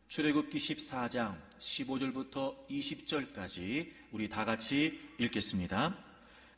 출애굽기 14장 15절부터 20절까지 우리 다 같이 읽겠습니다.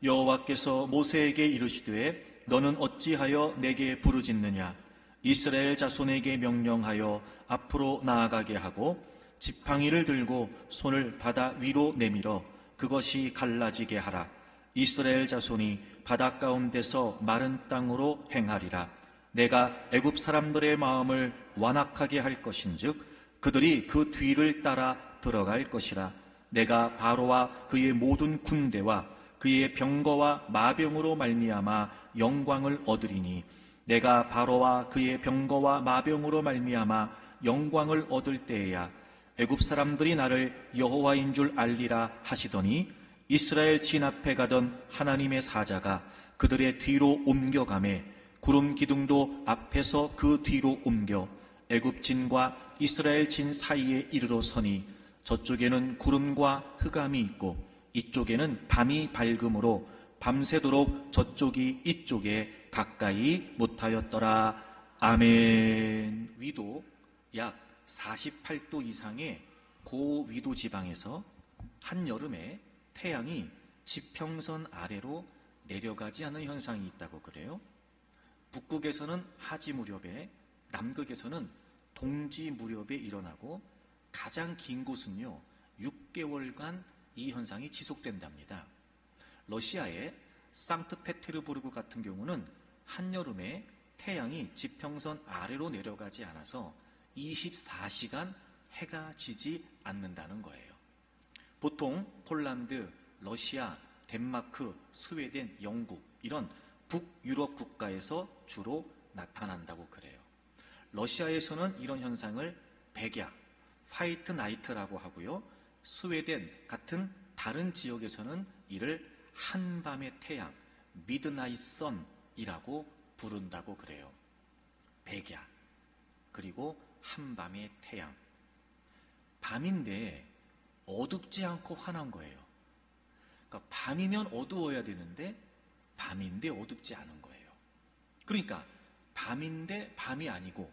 여호와께서 모세에게 이르시되 너는 어찌하여 내게 부르짖느냐? 이스라엘 자손에게 명령하여 앞으로 나아가게 하고 지팡이를 들고 손을 바다 위로 내밀어 그것이 갈라지게 하라. 이스라엘 자손이 바다 가운데서 마른 땅으로 행하리라. 내가 애굽 사람들의 마음을 완악하게 할 것인즉 그들이 그 뒤를 따라 들어갈 것이라. 내가 바로와 그의 모든 군대와 그의 병거와 마병으로 말미암아 영광을 얻으리니 내가 바로와 그의 병거와 마병으로 말미암아 영광을 얻을 때에야 애굽 사람들이 나를 여호와인 줄 알리라 하시더니 이스라엘 진 앞에 가던 하나님의 사자가 그들의 뒤로 옮겨가매 구름 기둥도 앞에서 그 뒤로 옮겨 애굽 진과 이스라엘 진 사이에 이르러 서니 저쪽에는 구름과 흑암이 있고 이쪽에는 밤이 밝음으로 밤새도록 저쪽이 이쪽에 가까이 못하였더라. 아멘. 위도 약 48도 이상의 고위도 지방에서 한여름에 태양이 지평선 아래로 내려가지 않는 현상이 있다고 그래요. 북극에서는 하지 무렵에, 남극에서는 동지 무렵에 일어나고 가장 긴 곳은요 6개월간 이 현상이 지속된답니다. 러시아의 상트페테르부르크 같은 경우는 한여름에 태양이 지평선 아래로 내려가지 않아서 24시간 해가 지지 않는다는 거예요. 보통 폴란드, 러시아, 덴마크, 스웨덴, 영국 이런 북유럽 국가에서 주로 나타난다고 그래요. 러시아에서는 이런 현상을 백야, 화이트 나이트라고 하고요. 스웨덴 같은 다른 지역에서는 이를 한밤의 태양, 미드나잇 선이라고 부른다고 그래요. 백야, 그리고 한밤의 태양. 밤인데 어둡지 않고 환한 거예요. 그러니까 밤이면 어두워야 되는데 밤인데 어둡지 않은 거예요. 그러니까 밤인데 밤이 아니고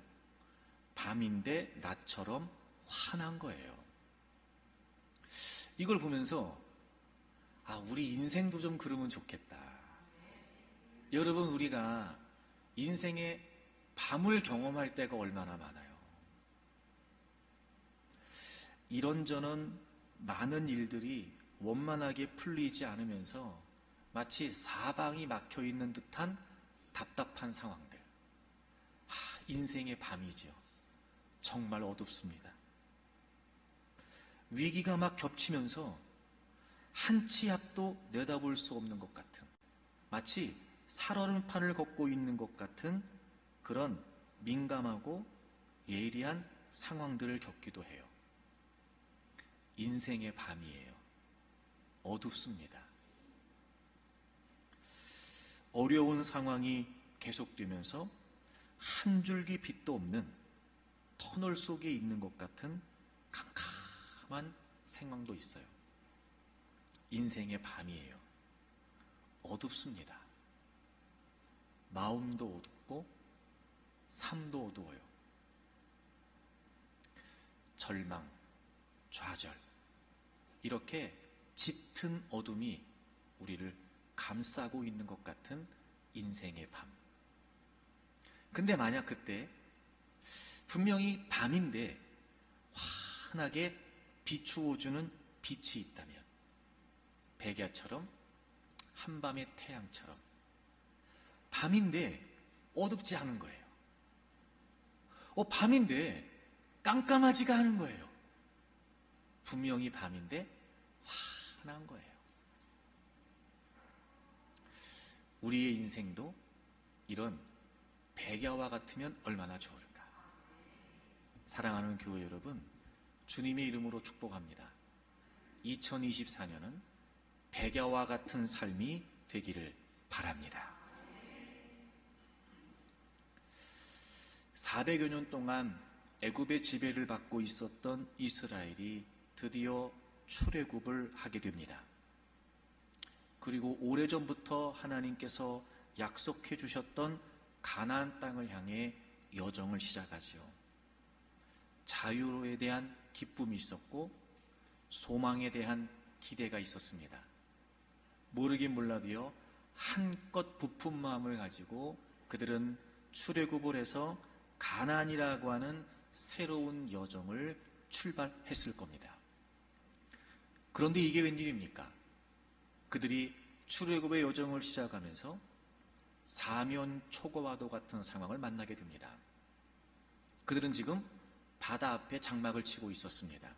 밤인데 낮처럼 환한 거예요. 이걸 보면서 우리 인생도 좀 그러면 좋겠다. 여러분, 우리가 인생의 밤을 경험할 때가 얼마나 많아요. 이런저런 많은 일들이 원만하게 풀리지 않으면서 마치 사방이 막혀있는 듯한 답답한 상황들. 인생의 밤이죠. 정말 어둡습니다. 위기가 막 겹치면서 한 치 앞도 내다볼 수 없는 것 같은, 마치 살얼음판을 걷고 있는 것 같은 그런 민감하고 예리한 상황들을 겪기도 해요. 인생의 밤이에요. 어둡습니다. 어려운 상황이 계속되면서 한 줄기 빛도 없는 터널 속에 있는 것 같은 캄캄한 상황도 있어요. 인생의 밤이에요. 어둡습니다. 마음도 어둡고 삶도 어두워요. 절망, 좌절, 이렇게 짙은 어둠이 우리를 감싸고 있는 것 같은 인생의 밤. 근데 만약 그때 분명히 밤인데 환하게 비추어주는 빛이 있다면, 백야처럼, 한밤의 태양처럼, 밤인데 어둡지 않은 거예요. 밤인데 깜깜하지가 않은 거예요. 분명히 밤인데 환한 거예요. 우리의 인생도 이런 백야와 같으면 얼마나 좋을까. 사랑하는 교회 여러분, 주님의 이름으로 축복합니다. 2024년은 백야와 같은 삶이 되기를 바랍니다. 400여 년 동안 애굽의 지배를 받고 있었던 이스라엘이 드디어 출애굽을 하게 됩니다. 그리고 오래전부터 하나님께서 약속해 주셨던 가나안 땅을 향해 여정을 시작하죠. 자유에 대한 기쁨이 있었고 소망에 대한 기대가 있었습니다. 모르긴 몰라도요, 한껏 부푼 마음을 가지고 그들은 출애굽을 해서 가나안이라고 하는 새로운 여정을 출발했을 겁니다. 그런데 이게 웬일입니까? 그들이 출애굽의 여정을 시작하면서 사면 초과와도 같은 상황을 만나게 됩니다. 그들은 지금 바다 앞에 장막을 치고 있었습니다.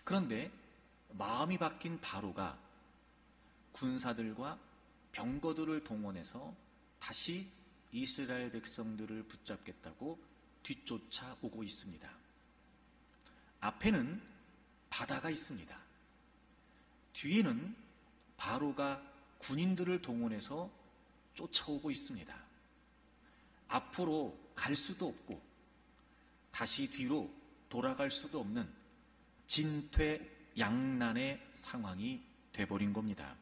그런데 마음이 바뀐 바로가 군사들과 병거들을 동원해서 다시 이스라엘 백성들을 붙잡겠다고 뒤쫓아 오고 있습니다. 앞에는 바다가 있습니다. 뒤에는 바로가 군인들을 동원해서 쫓아오고 있습니다. 앞으로 갈 수도 없고 다시 뒤로 돌아갈 수도 없는 진퇴양난의 상황이 돼버린 겁니다.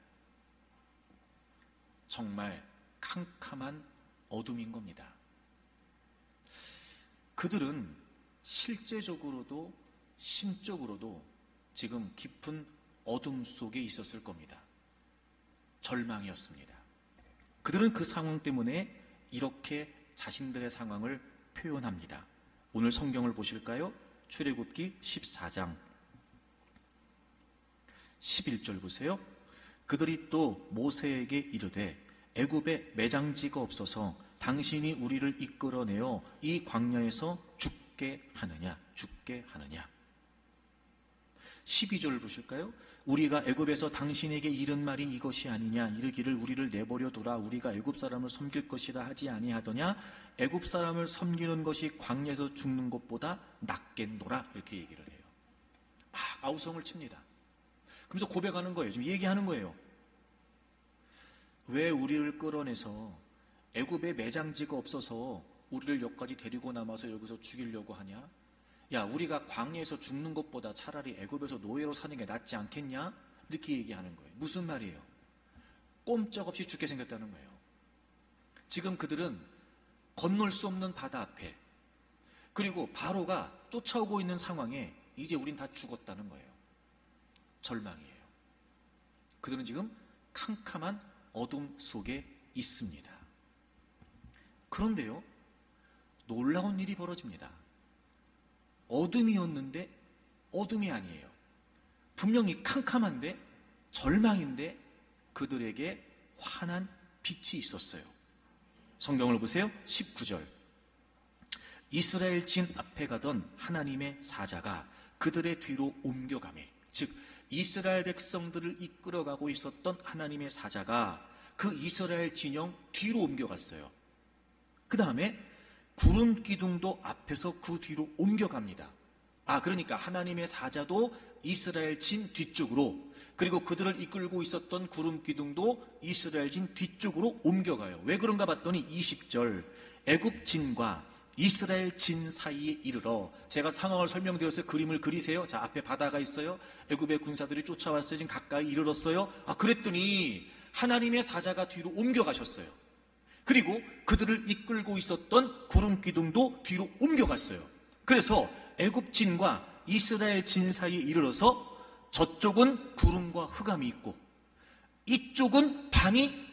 정말 캄캄한 어둠인 겁니다. 그들은 실제적으로도 심적으로도 지금 깊은 어둠 속에 있었을 겁니다. 절망이었습니다. 그들은 그 상황 때문에 이렇게 자신들의 상황을 표현합니다. 오늘 성경을 보실까요? 출애굽기 14장 11절 보세요. 그들이 또 모세에게 이르되 애굽에 매장지가 없어서 당신이 우리를 이끌어내어 이 광야에서 죽게 하느냐 12절 보실까요? 우리가 애굽에서 당신에게 이른 말이 이것이 아니냐 이르기를 우리를 내버려 두라 우리가 애굽 사람을 섬길 것이라 하지 아니하더냐 애굽 사람을 섬기는 것이 광야에서 죽는 것보다 낫겠노라 이렇게 얘기를 해요. 막 아우성을 칩니다. 그러면서 고백하는 거예요. 지금 얘기하는 거예요. 왜 우리를 끌어내서 애굽에 매장지가 없어서 우리를 여기까지 데리고 남아서 여기서 죽이려고 하냐? 야, 우리가 광야에서 죽는 것보다 차라리 애굽에서 노예로 사는 게 낫지 않겠냐? 이렇게 얘기하는 거예요. 무슨 말이에요? 꼼짝없이 죽게 생겼다는 거예요. 지금 그들은 건널 수 없는 바다 앞에 그리고 바로가 쫓아오고 있는 상황에 이제 우린 다 죽었다는 거예요. 절망이에요. 그들은 지금 캄캄한 어둠 속에 있습니다. 그런데요, 놀라운 일이 벌어집니다. 어둠이었는데 어둠이 아니에요. 분명히 캄캄한데 절망인데 그들에게 환한 빛이 있었어요. 성경을 보세요. 19절. 이스라엘 진 앞에 가던 하나님의 사자가 그들의 뒤로 옮겨가매, 즉 이스라엘 백성들을 이끌어가고 있었던 하나님의 사자가 그 이스라엘 진영 뒤로 옮겨갔어요. 그 다음에 구름 기둥도 앞에서 그 뒤로 옮겨갑니다. 그러니까 하나님의 사자도 이스라엘 진 뒤쪽으로, 그리고 그들을 이끌고 있었던 구름 기둥도 이스라엘 진 뒤쪽으로 옮겨가요. 왜 그런가 봤더니 20절 애굽 진과 이스라엘 진 사이에 이르러, 제가 상황을 설명드렸어요. 그림을 그리세요. 자, 앞에 바다가 있어요. 애굽의 군사들이 쫓아왔어요. 지금 가까이 이르렀어요. 그랬더니 하나님의 사자가 뒤로 옮겨가셨어요. 그리고 그들을 이끌고 있었던 구름 기둥도 뒤로 옮겨갔어요. 그래서 애굽 진과 이스라엘 진 사이에 이르러서 저쪽은 구름과 흑암이 있고 이쪽은 밤이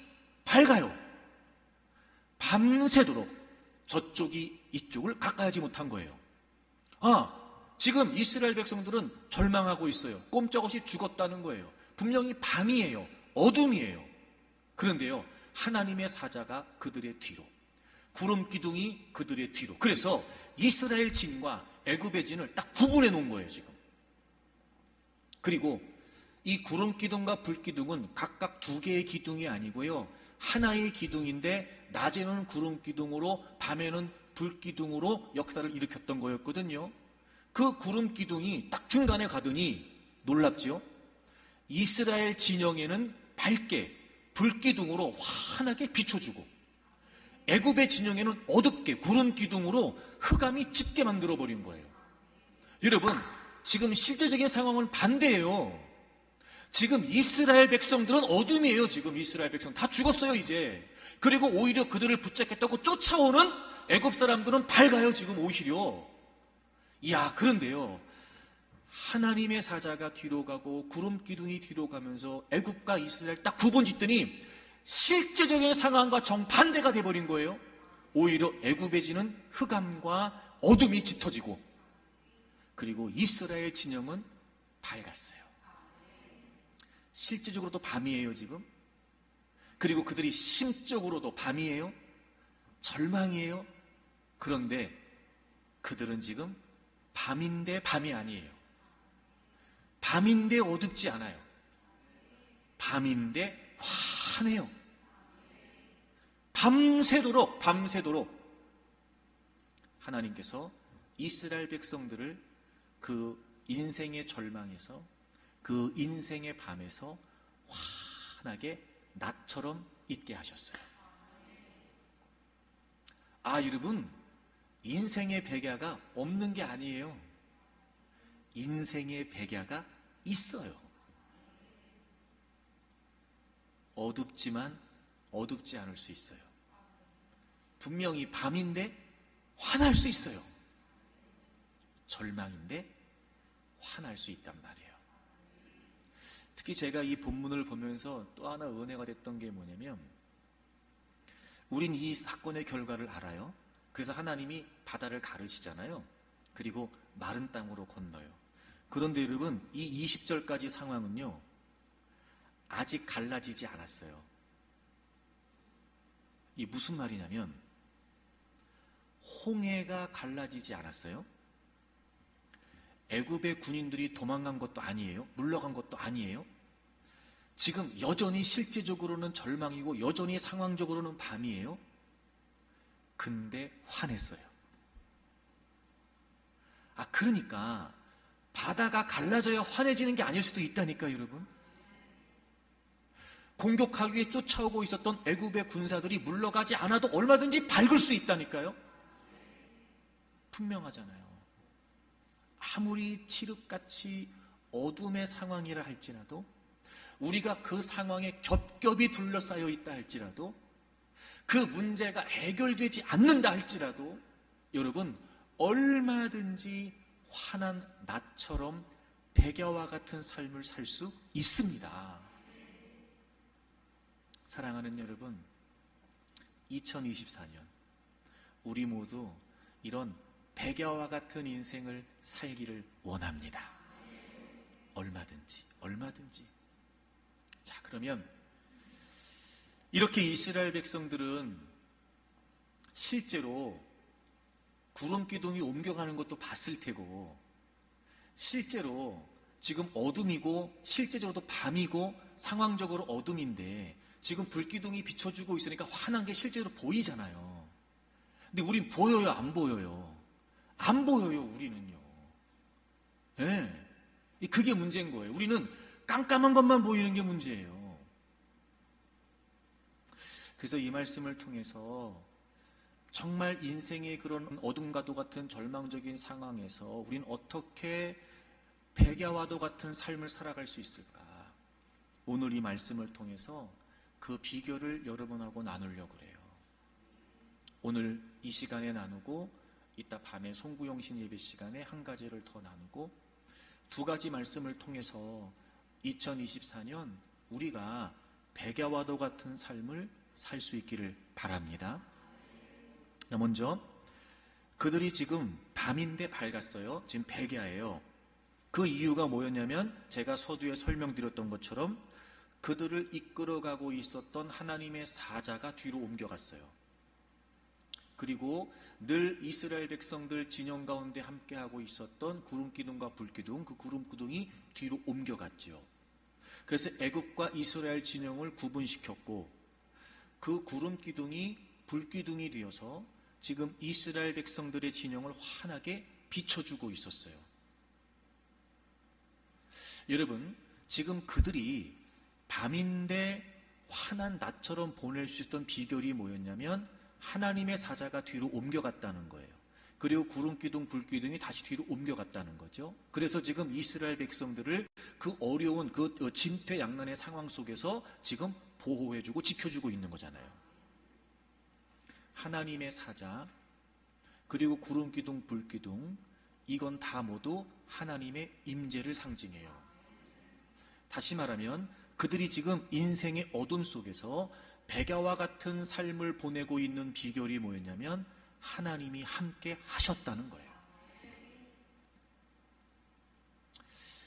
밝아요. 밤새도록 저쪽이 이쪽을 가까이 하지 못한 거예요. 지금 이스라엘 백성들은 절망하고 있어요. 꼼짝없이 죽었다는 거예요. 분명히 밤이에요. 어둠이에요. 그런데요, 하나님의 사자가 그들의 뒤로, 구름 기둥이 그들의 뒤로. 그래서 이스라엘 진과 애굽의 진을 딱 구분해 놓은 거예요, 지금. 그리고 이 구름 기둥과 불 기둥은 각각 두 개의 기둥이 아니고요, 하나의 기둥인데 낮에는 구름 기둥으로 밤에는 불 기둥으로 역사를 일으켰던 거였거든요. 그 구름 기둥이 딱 중간에 가더니 놀랍지요? 이스라엘 진영에는 밝게 불 기둥으로 환하게 비춰주고 애굽의 진영에는 어둡게 구름 기둥으로 흑암이 짙게 만들어버린 거예요. 여러분, 지금 실제적인 상황은 반대예요. 지금 이스라엘 백성들은 어둠이에요. 지금 이스라엘 백성 다 죽었어요 이제. 그리고 오히려 그들을 붙잡겠다고 쫓아오는 애굽 사람들은 밝아요. 지금 오히려 이야, 그런데요, 하나님의 사자가 뒤로 가고 구름 기둥이 뒤로 가면서 애굽과 이스라엘 딱 두 번 짓더니 실제적인 상황과 정반대가 돼버린 거예요. 오히려 애굽의 지는 흑암과 어둠이 짙어지고, 그리고 이스라엘 진영은 밝았어요. 실제적으로도 밤이에요 지금. 그리고 그들이 심적으로도 밤이에요, 절망이에요. 그런데 그들은 지금 밤인데 밤이 아니에요. 밤인데 어둡지 않아요. 밤인데 환해요. 밤새도록 하나님께서 이스라엘 백성들을 그 인생의 절망에서, 그 인생의 밤에서 환하게 낮처럼 있게 하셨어요. 아, 여러분, 인생의 백야가 없는 게 아니에요. 인생의 백야가 있어요. 어둡지만 어둡지 않을 수 있어요. 분명히 밤인데 환할 수 있어요. 절망인데 환할 수 있단 말이에요. 특히 제가 이 본문을 보면서 또 하나 은혜가 됐던 게 뭐냐면, 우린 이 사건의 결과를 알아요. 그래서 하나님이 바다를 가르시잖아요. 그리고 마른 땅으로 건너요. 그런데 여러분, 이 20절까지 상황은요, 아직 갈라지지 않았어요. 이 무슨 말이냐면, 홍해가 갈라지지 않았어요. 애굽의 군인들이 도망간 것도 아니에요. 물러간 것도 아니에요. 지금 여전히 실제적으로는 절망이고 여전히 상황적으로는 밤이에요. 근데 화냈어요. 아, 그러니까 바다가 갈라져야 환해지는 게 아닐 수도 있다니까요, 여러분. 공격하기 위해 쫓아오고 있었던 애굽의 군사들이 물러가지 않아도 얼마든지 밝을 수 있다니까요. 분명하잖아요. 아무리 칠흑같이 어둠의 상황이라 할지라도, 우리가 그 상황에 겹겹이 둘러싸여 있다 할지라도, 그 문제가 해결되지 않는다 할지라도, 여러분, 얼마든지 환한 낮처럼 백야와 같은 삶을 살 수 있습니다. 사랑하는 여러분, 2024년 우리 모두 이런 백야와 같은 인생을 살기를 원합니다. 얼마든지. 자, 그러면 이렇게 이스라엘 백성들은 실제로 구름 기둥이 옮겨가는 것도 봤을 테고, 실제로 지금 어둠이고 실제적으로도 밤이고 상황적으로 어둠인데 지금 불기둥이 비춰주고 있으니까 환한 게 실제로 보이잖아요. 근데 우린 보여요, 안 보여요? 안 보여요, 우리는요. 네. 그게 문제인 거예요. 우리는 깜깜한 것만 보이는 게 문제예요. 그래서 이 말씀을 통해서 정말 인생의 그런 어둠과도 같은 절망적인 상황에서 우린 어떻게 백야와도 같은 삶을 살아갈 수 있을까? 오늘 이 말씀을 통해서 그 비결을 여러분하고 나누려고 그래요. 오늘 이 시간에 나누고 이따 밤에 송구영신 예배 시간에 한 가지를 더 나누고, 두 가지 말씀을 통해서 2024년 우리가 백야와도 같은 삶을 살 수 있기를 바랍니다. 먼저 그들이 지금 밤인데 밝았어요. 지금 백야예요. 그 이유가 뭐였냐면, 제가 서두에 설명드렸던 것처럼 그들을 이끌어가고 있었던 하나님의 사자가 뒤로 옮겨갔어요. 그리고 늘 이스라엘 백성들 진영 가운데 함께하고 있었던 구름기둥과 불기둥, 그 구름기둥이 뒤로 옮겨갔죠. 그래서 애굽과 이스라엘 진영을 구분시켰고, 그 구름기둥이 불기둥이 되어서 지금 이스라엘 백성들의 진영을 환하게 비춰주고 있었어요. 여러분, 지금 그들이 밤인데 환한 낮처럼 보낼 수 있었던 비결이 뭐였냐면, 하나님의 사자가 뒤로 옮겨갔다는 거예요. 그리고 구름기둥, 불기둥이 다시 뒤로 옮겨갔다는 거죠. 그래서 지금 이스라엘 백성들을 그 어려운 그 진퇴양난의 상황 속에서 지금 보호해주고 지켜주고 있는 거잖아요. 하나님의 사자, 그리고 구름기둥, 불기둥, 이건 다 모두 하나님의 임재를 상징해요. 다시 말하면 그들이 지금 인생의 어둠 속에서 백야와 같은 삶을 보내고 있는 비결이 뭐였냐면 하나님이 함께 하셨다는 거예요.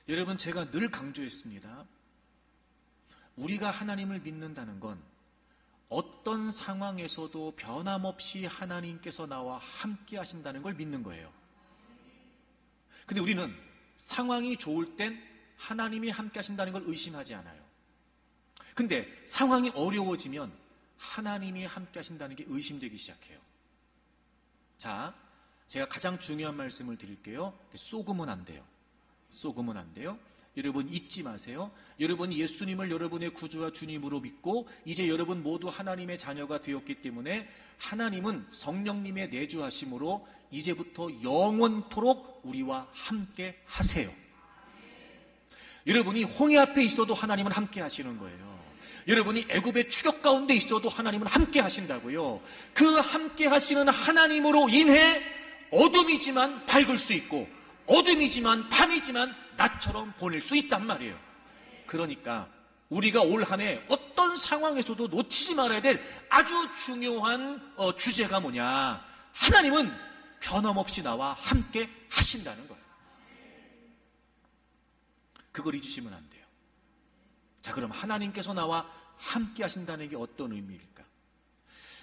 여러분, 제가 늘 강조했습니다. 우리가 하나님을 믿는다는 건 어떤 상황에서도 변함없이 하나님께서 나와 함께 하신다는 걸 믿는 거예요. 근데 우리는 상황이 좋을 땐 하나님이 함께 하신다는 걸 의심하지 않아요. 근데 상황이 어려워지면 하나님이 함께 하신다는 게 의심되기 시작해요. 자, 제가 가장 중요한 말씀을 드릴게요. 쏘구면 안 돼요. 쏘구면 안 돼요. 여러분 잊지 마세요. 여러분 예수님을 여러분의 구주와 주님으로 믿고 이제 여러분 모두 하나님의 자녀가 되었기 때문에 하나님은 성령님의 내주하심으로 이제부터 영원토록 우리와 함께 하세요. 여러분이 홍해 앞에 있어도 하나님은 함께 하시는 거예요. 여러분이 애굽의 추격 가운데 있어도 하나님은 함께 하신다고요. 그 함께 하시는 하나님으로 인해 어둠이지만 밝을 수 있고 어둠이지만 밤이지만 나처럼 보낼 수 있단 말이에요. 그러니까 우리가 올 한 해 어떤 상황에서도 놓치지 말아야 될 아주 중요한 주제가 뭐냐, 하나님은 변함없이 나와 함께 하신다는 거예요. 그걸 잊으시면 안 돼요. 자, 그럼 하나님께서 나와 함께 하신다는 게 어떤 의미일까?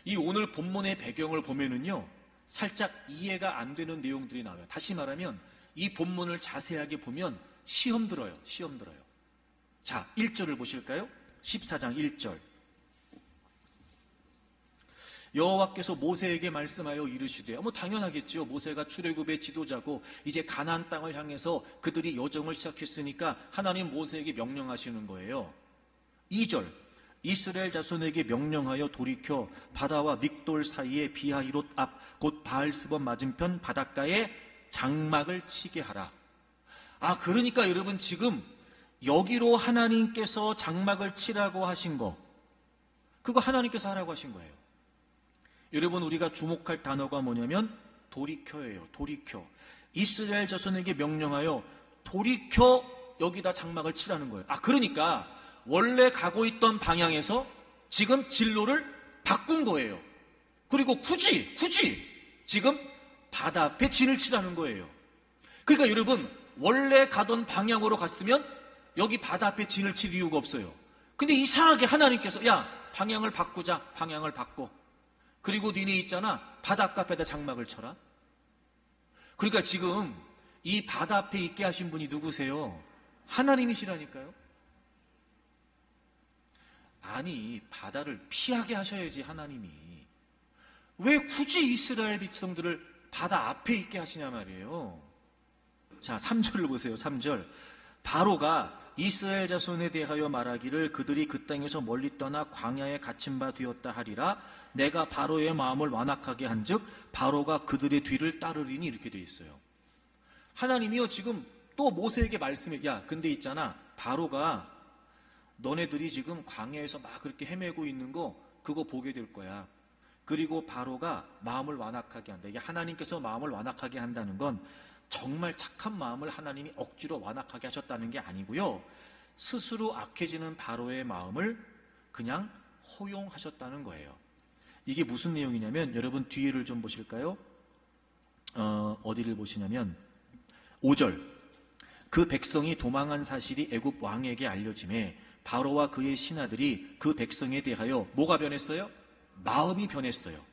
이 오늘 본문의 배경을 보면은요, 살짝 이해가 안 되는 내용들이 나와요. 다시 말하면 이 본문을 자세하게 보면 시험 들어요. 시험 들어요. 자, 1절을 보실까요? 14장 1절. 여호와께서 모세에게 말씀하여 이르시되, 당연하겠죠. 모세가 출애굽의 지도자고 이제 가나안 땅을 향해서 그들이 여정을 시작했으니까 하나님 모세에게 명령하시는 거예요. 2절. 이스라엘 자손에게 명령하여 돌이켜 바다와 믹돌 사이에 비하히롯 앞 곧 바알스번 맞은편 바닷가에 장막을 치게 하라. 그러니까 여러분 지금 여기로 하나님께서 장막을 치라고 하신 거, 그거 하나님께서 하라고 하신 거예요. 여러분, 우리가 주목할 단어가 뭐냐면 돌이켜예요. 돌이켜. 이스라엘 자손에게 명령하여 돌이켜 여기다 장막을 치라는 거예요. 그러니까 원래 가고 있던 방향에서 지금 진로를 바꾼 거예요. 그리고 굳이 지금 바다 앞에 진을 치라는 거예요. 그러니까 여러분, 원래 가던 방향으로 갔으면 여기 바다 앞에 진을 칠 이유가 없어요. 근데 이상하게 하나님께서 방향을 바꾸자. 방향을 바꿔. 그리고 니네 있잖아, 바닷가 앞에다 장막을 쳐라. 그러니까 지금 이 바다 앞에 있게 하신 분이 누구세요? 하나님이시라니까요. 아니, 바다를 피하게 하셔야지 하나님이. 왜 굳이 이스라엘 백성들을 바다 앞에 있게 하시냐 말이에요. 자, 3절을 보세요. 3절. 바로가 이스라엘 자손에 대하여 말하기를 그들이 그 땅에서 멀리 떠나 광야에 갇힌 바 되었다 하리라. 내가 바로의 마음을 완악하게 한즉 바로가 그들의 뒤를 따르리니, 이렇게 돼 있어요. 하나님이요 지금 또 모세에게 말씀해. 근데 있잖아, 바로가 너네들이 지금 광야에서 막 그렇게 헤매고 있는 거 그거 보게 될 거야. 그리고 바로가 마음을 완악하게 한다. 이게 하나님께서 마음을 완악하게 한다는 건 정말 착한 마음을 하나님이 억지로 완악하게 하셨다는 게 아니고요, 스스로 악해지는 바로의 마음을 그냥 허용하셨다는 거예요. 이게 무슨 내용이냐면, 여러분 뒤를 좀 보실까요? 어디를 보시냐면 5절. 그 백성이 도망한 사실이 애굽 왕에게 알려짐에 바로와 그의 신하들이 그 백성에 대하여 뭐가 변했어요? 마음이 변했어요.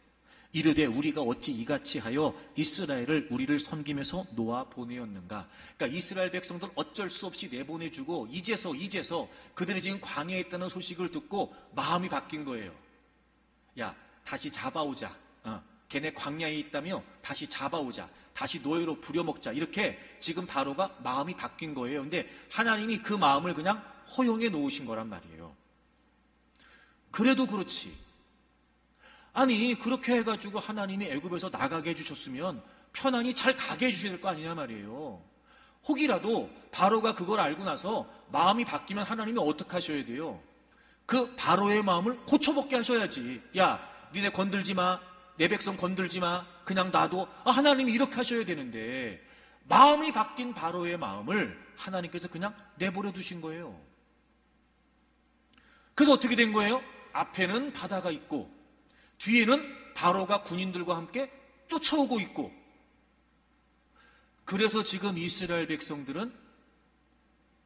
이르되 우리가 어찌 이같이 하여 이스라엘을 우리를 섬김에서 놓아 보내었는가. 그러니까 이스라엘 백성들 어쩔 수 없이 내보내주고 이제서 그들이 지금 광야에 있다는 소식을 듣고 마음이 바뀐 거예요. 다시 잡아오자. 걔네 광야에 있다며 다시 잡아오자. 다시 노예로 부려먹자. 이렇게 지금 바로가 마음이 바뀐 거예요. 근데 하나님이 그 마음을 그냥 허용해 놓으신 거란 말이에요. 그래도 그렇지. 아니, 그렇게 해가지고 하나님이 애굽에서 나가게 해주셨으면 편안히 잘 가게 해주셔야 될 거 아니냐 말이에요. 혹이라도 바로가 그걸 알고 나서 마음이 바뀌면 하나님이 어떻게 하셔야 돼요? 그 바로의 마음을 고쳐먹게 하셔야지. 니네 건들지 마. 내 백성 건들지 마. 그냥 놔둬. 하나님이 이렇게 하셔야 되는데 마음이 바뀐 바로의 마음을 하나님께서 그냥 내버려 두신 거예요. 그래서 어떻게 된 거예요? 앞에는 바다가 있고 뒤에는 바로가 군인들과 함께 쫓아오고 있고, 그래서 지금 이스라엘 백성들은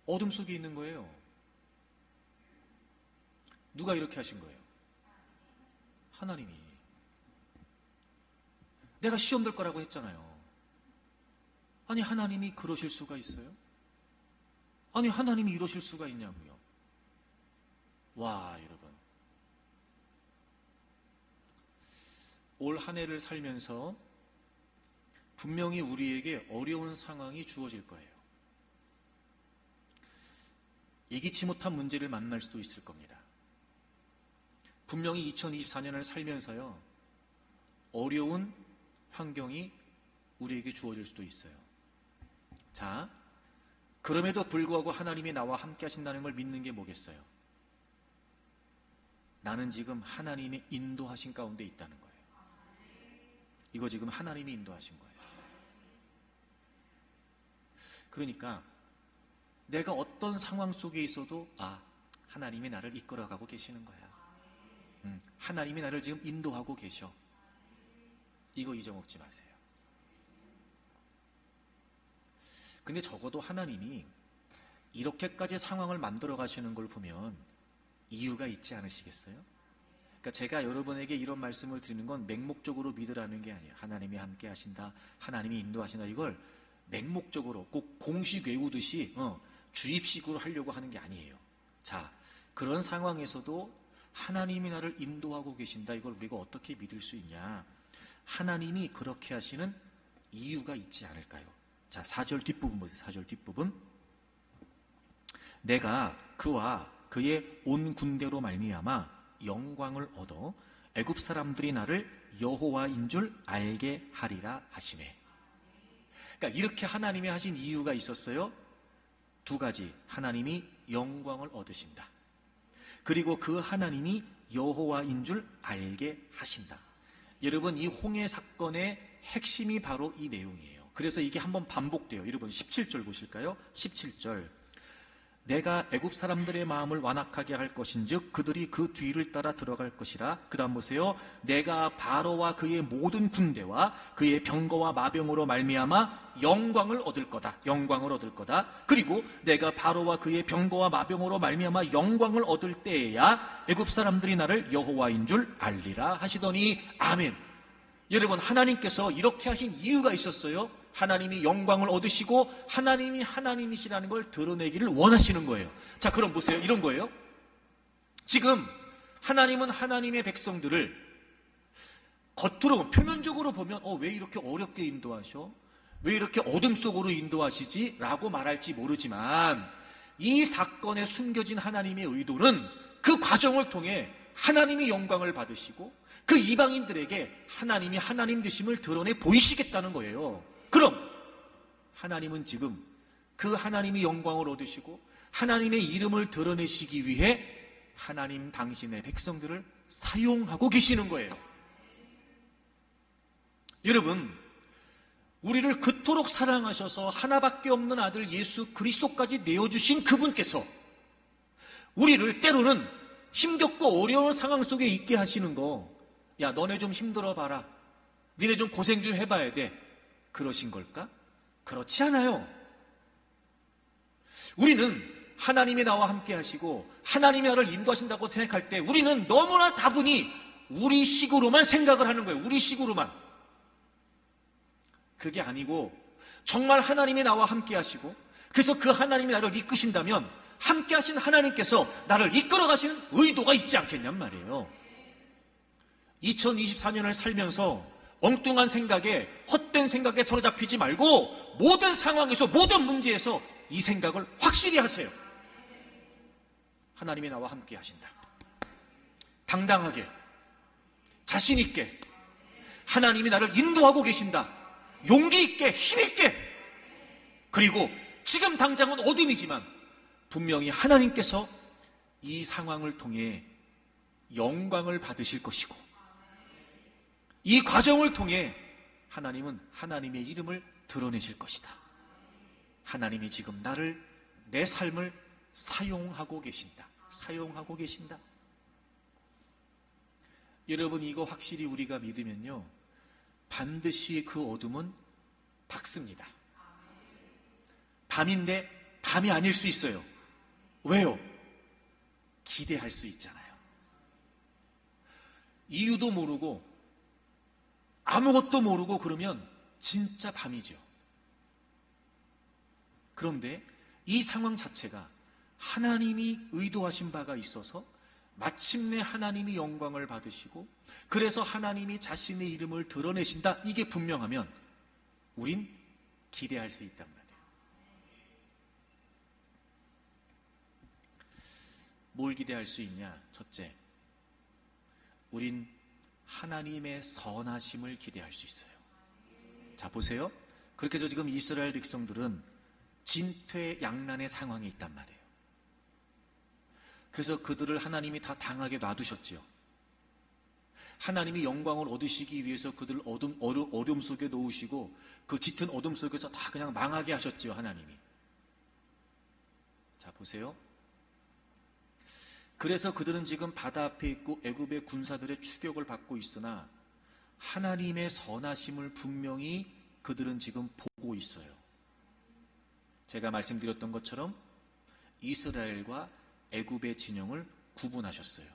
어둠 속에 있는 거예요. 누가 이렇게 하신 거예요? 하나님이. 내가 시험 들 거라고 했잖아요. 아니, 하나님이 그러실 수가 있어요? 아니, 하나님이 이러실 수가 있냐고요. 와, 여러분. 올 한 해를 살면서 분명히 우리에게 어려운 상황이 주어질 거예요. 예기치 못한 문제를 만날 수도 있을 겁니다. 분명히 2024년을 살면서요, 어려운 환경이 우리에게 주어질 수도 있어요. 자, 그럼에도 불구하고 하나님이 나와 함께 하신다는 걸 믿는 게 뭐겠어요? 나는 지금 하나님의 인도하신 가운데 있다는 거예요. 이거 지금 하나님이 인도하신 거예요. 그러니까 내가 어떤 상황 속에 있어도 하나님이 나를 이끌어가고 계시는 거야. 하나님이 나를 지금 인도하고 계셔. 이거 잊어먹지 마세요. 근데 적어도 하나님이 이렇게까지 상황을 만들어 가시는 걸 보면 이유가 있지 않으시겠어요? 그러니까 제가 여러분에게 이런 말씀을 드리는 건 맹목적으로 믿으라는 게 아니에요. 하나님이 함께 하신다, 하나님이 인도하신다, 이걸 맹목적으로 꼭 공식 외우듯이 주입식으로 하려고 하는 게 아니에요. 자, 그런 상황에서도 하나님이 나를 인도하고 계신다, 이걸 우리가 어떻게 믿을 수 있냐? 하나님이 그렇게 하시는 이유가 있지 않을까요? 자, 4절 뒷부분 보세요. 4절 뒷부분. 내가 그와 그의 온 군대로 말미암아 영광을 얻어 애굽 사람들이 나를 여호와인 줄 알게 하리라 하시매. 그러니까 이렇게 하나님이 하신 이유가 있었어요. 두 가지. 하나님이 영광을 얻으신다. 그리고 그 하나님이 여호와인 줄 알게 하신다. 여러분, 이 홍해 사건의 핵심이 바로 이 내용이에요. 그래서 이게 한번 반복돼요. 여러분 17절 보실까요? 17절. 내가 애굽 사람들의 마음을 완악하게 할 것인즉 그들이 그 뒤를 따라 들어갈 것이라. 그 다음 보세요. 내가 바로와 그의 모든 군대와 그의 병거와 마병으로 말미암아 영광을 얻을 거다. 영광을 얻을 거다. 그리고 내가 바로와 그의 병거와 마병으로 말미암아 영광을 얻을 때에야 애굽 사람들이 나를 여호와인 줄 알리라 하시더니 아멘. 여러분, 하나님께서 이렇게 하신 이유가 있었어요. 하나님이 영광을 얻으시고 하나님이 하나님이시라는 걸 드러내기를 원하시는 거예요. 자, 그럼 보세요. 이런 거예요. 지금 하나님은 하나님의 백성들을 겉으로 표면적으로 보면 왜 이렇게 어렵게 인도하셔? 왜 이렇게 어둠 속으로 인도하시지? 라고 말할지 모르지만 이 사건에 숨겨진 하나님의 의도는 그 과정을 통해 하나님이 영광을 받으시고 그 이방인들에게 하나님이 하나님 되심을 드러내 보이시겠다는 거예요. 그럼 하나님은 지금 그 하나님이 영광을 얻으시고 하나님의 이름을 드러내시기 위해 하나님 당신의 백성들을 사용하고 계시는 거예요. 여러분, 우리를 그토록 사랑하셔서 하나밖에 없는 아들 예수 그리스도까지 내어주신 그분께서 우리를 때로는 힘겹고 어려운 상황 속에 있게 하시는 거, 야, 너네 좀 힘들어 봐라, 니네 좀 고생 좀 해봐야 돼, 그러신 걸까? 그렇지 않아요. 우리는 하나님이 나와 함께 하시고 하나님이 나를 인도하신다고 생각할 때 우리는 너무나 다분히 우리 식으로만 생각을 하는 거예요. 우리 식으로만. 그게 아니고 정말 하나님이 나와 함께 하시고 그래서 그 하나님이 나를 이끄신다면 함께 하신 하나님께서 나를 이끌어 가시는 의도가 있지 않겠냔 말이에요. 2024년을 살면서 엉뚱한 생각에, 헛된 생각에 사로잡히지 말고 모든 상황에서, 모든 문제에서 이 생각을 확실히 하세요. 하나님이 나와 함께 하신다. 당당하게, 자신 있게 하나님이 나를 인도하고 계신다. 용기 있게, 힘 있게. 그리고 지금 당장은 어둠이지만 분명히 하나님께서 이 상황을 통해 영광을 받으실 것이고 이 과정을 통해 하나님은 하나님의 이름을 드러내실 것이다. 하나님이 지금 나를, 내 삶을 사용하고 계신다. 사용하고 계신다. 여러분, 이거 확실히 우리가 믿으면요, 반드시 그 어둠은 밝습니다. 밤인데 밤이 아닐 수 있어요. 왜요? 기대할 수 있잖아요. 이유도 모르고 아무것도 모르고 그러면 진짜 밤이죠. 그런데 이 상황 자체가 하나님이 의도하신 바가 있어서 마침내 하나님이 영광을 받으시고, 그래서 하나님이 자신의 이름을 드러내신다, 이게 분명하면 우린 기대할 수 있단 말이에요. 뭘 기대할 수 있냐? 첫째, 우린 하나님의 선하심을 기대할 수 있어요. 자, 보세요. 그렇게 해서 지금 이스라엘 백성들은 진퇴양난의 상황에 있단 말이에요. 그래서 그들을 하나님이 다 당하게 놔두셨지요. 하나님이 영광을 얻으시기 위해서 그들을 어둠 속에 놓으시고 그 짙은 어둠 속에서 다 그냥 망하게 하셨지요, 하나님이. 자, 보세요. 그래서 그들은 지금 바다 앞에 있고 애굽의 군사들의 추격을 받고 있으나 하나님의 선하심을 분명히 그들은 지금 보고 있어요. 제가 말씀드렸던 것처럼 이스라엘과 애굽의 진영을 구분하셨어요.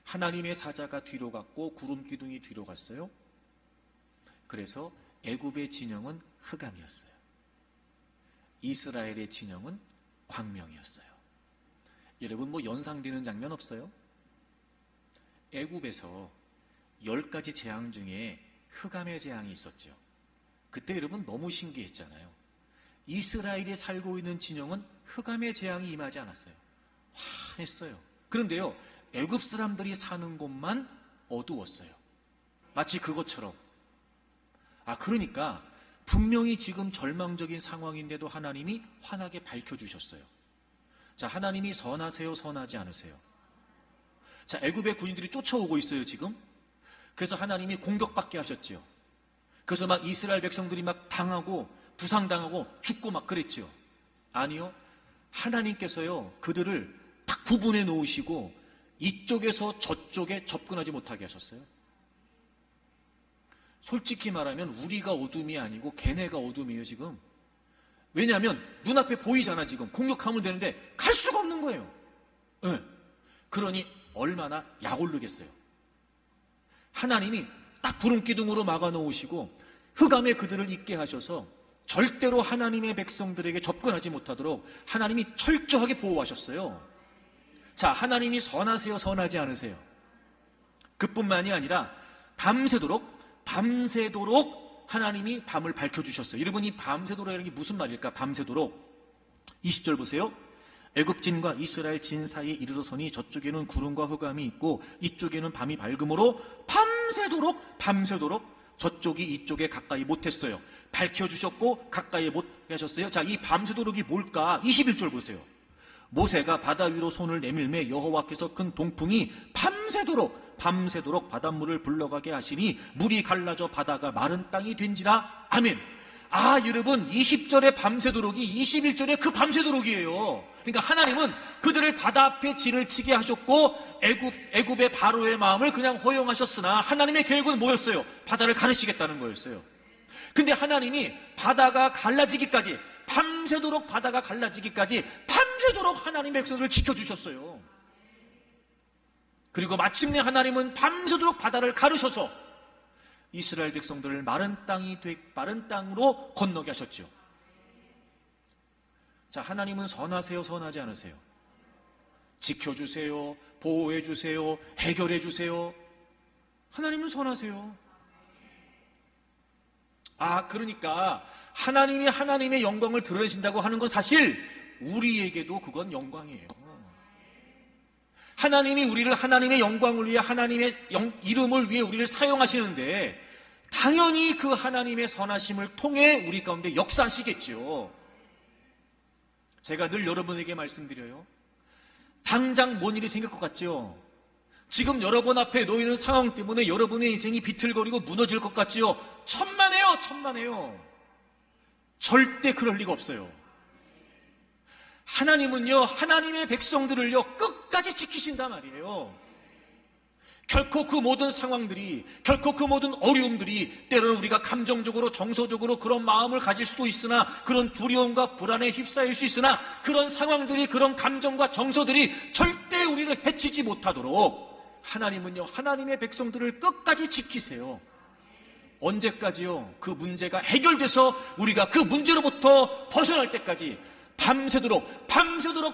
하나님의 사자가 뒤로 갔고 구름 기둥이 뒤로 갔어요. 그래서 애굽의 진영은 흑암이었어요. 이스라엘의 진영은 광명이었어요. 여러분, 뭐 연상되는 장면 없어요? 애굽에서 10가지 재앙 중에 흑암의 재앙이 있었죠. 그때 여러분 너무 신기했잖아요. 이스라엘이 살고 있는 진영은 흑암의 재앙이 임하지 않았어요. 환했어요. 그런데요, 애굽 사람들이 사는 곳만 어두웠어요. 마치 그것처럼. 그러니까 분명히 지금 절망적인 상황인데도 하나님이 환하게 밝혀주셨어요. 자, 하나님이 선하세요, 선하지 않으세요? 자, 애굽의 군인들이 쫓아오고 있어요, 지금. 그래서 하나님이 공격받게 하셨지요. 그래서 막 이스라엘 백성들이 막 당하고 부상당하고 죽고 막 그랬죠. 아니요, 하나님께서요 그들을 딱 구분해 놓으시고 이쪽에서 저쪽에 접근하지 못하게 하셨어요. 솔직히 말하면 우리가 어둠이 아니고 걔네가 어둠이에요, 지금. 왜냐하면 눈앞에 보이잖아. 지금 공격하면 되는데 갈 수가 없는 거예요. 네. 그러니 얼마나 약올르겠어요. 하나님이 딱 구름기둥으로 막아놓으시고 흑암에 그들을 있게 하셔서 절대로 하나님의 백성들에게 접근하지 못하도록 하나님이 철저하게 보호하셨어요. 자, 하나님이 선하세요, 선하지 않으세요? 그뿐만이 아니라 밤새도록 하나님이 밤을 밝혀주셨어요. 여러분, 이 밤새도록이라는 게 무슨 말일까? 밤새도록. 20절 보세요. 애굽진과 이스라엘 진 사이에 이르러서니 저쪽에는 구름과 흑암이 있고 이쪽에는 밤이 밝음으로 밤새도록 저쪽이 이쪽에 가까이 못했어요. 밝혀주셨고 가까이 못 하셨어요. 자, 이 밤새도록이 뭘까? 21절 보세요. 모세가 바다 위로 손을 내밀매 여호와께서 큰 동풍이 밤새도록 바닷물을 불러가게 하시니 물이 갈라져 바다가 마른 땅이 된지라. 아멘. 여러분, 20절의 밤새도록이 21절의 그 밤새도록이에요. 그러니까 하나님은 그들을 바다 앞에 진을 치게 하셨고 애굽의 바로의 마음을 그냥 허용하셨으나 하나님의 계획은 뭐였어요? 바다를 가르시겠다는 거였어요. 근데 하나님이 바다가 갈라지기까지, 밤새도록 바다가 갈라지기까지 밤새도록 하나님의 백성들을 지켜주셨어요. 그리고 마침내 하나님은 밤새도록 바다를 가르셔서 이스라엘 백성들을 마른 땅으로 건너게 하셨죠. 자, 하나님은 선하세요, 선하지 않으세요? 지켜주세요, 보호해주세요, 해결해주세요. 하나님은 선하세요. 그러니까 하나님이 하나님의 영광을 드러내신다고 하는 건 사실 우리에게도 그건 영광이에요. 하나님이 우리를 하나님의 영광을 위해, 하나님의 이름을 위해 우리를 사용하시는데 당연히 그 하나님의 선하심을 통해 우리 가운데 역사하시겠죠. 제가 늘 여러분에게 말씀드려요. 당장 뭔 일이 생길 것 같죠? 지금 여러분 앞에 놓이는 상황 때문에 여러분의 인생이 비틀거리고 무너질 것 같지요? 천만에요. 절대 그럴 리가 없어요. 하나님은요, 하나님의 백성들을요, 끝까지 지키신단 말이에요. 결코 그 모든 상황들이, 결코 그 모든 어려움들이, 때로는 우리가 감정적으로, 정서적으로 그런 마음을 가질 수도 있으나, 그런 두려움과 불안에 휩싸일 수 있으나, 그런 상황들이, 그런 감정과 정서들이 절대 우리를 해치지 못하도록 하나님은요, 하나님의 백성들을 끝까지 지키세요. 언제까지요? 그 문제가 해결돼서 우리가 그 문제로부터 벗어날 때까지 밤새도록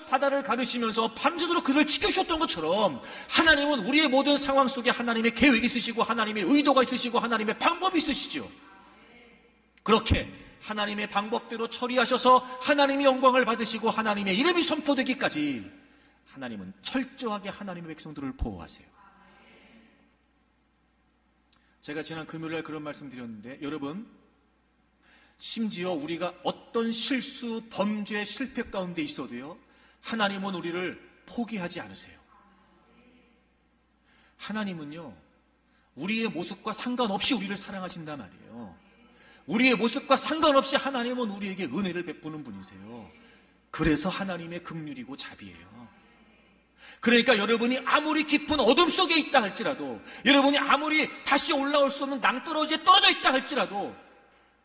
바다를 가르시면서 밤새도록 그를 지켜주셨던 것처럼 하나님은 우리의 모든 상황 속에 하나님의 계획이 있으시고 하나님의 의도가 있으시고 하나님의 방법이 있으시죠. 그렇게 하나님의 방법대로 처리하셔서 하나님의 영광을 받으시고 하나님의 이름이 선포되기까지 하나님은 철저하게 하나님의 백성들을 보호하세요. 제가 지난 금요일날 그런 말씀 드렸는데, 여러분, 심지어 우리가 어떤 실수, 범죄, 실패 가운데 있어도요, 하나님은 우리를 포기하지 않으세요. 하나님은요, 우리의 모습과 상관없이 우리를 사랑하신단 말이에요. 우리의 모습과 상관없이 하나님은 우리에게 은혜를 베푸는 분이세요. 그래서 하나님의 긍휼이고 자비예요. 그러니까 여러분이 아무리 깊은 어둠 속에 있다 할지라도, 여러분이 아무리 다시 올라올 수 없는 낭떠러지에 떨어져 있다 할지라도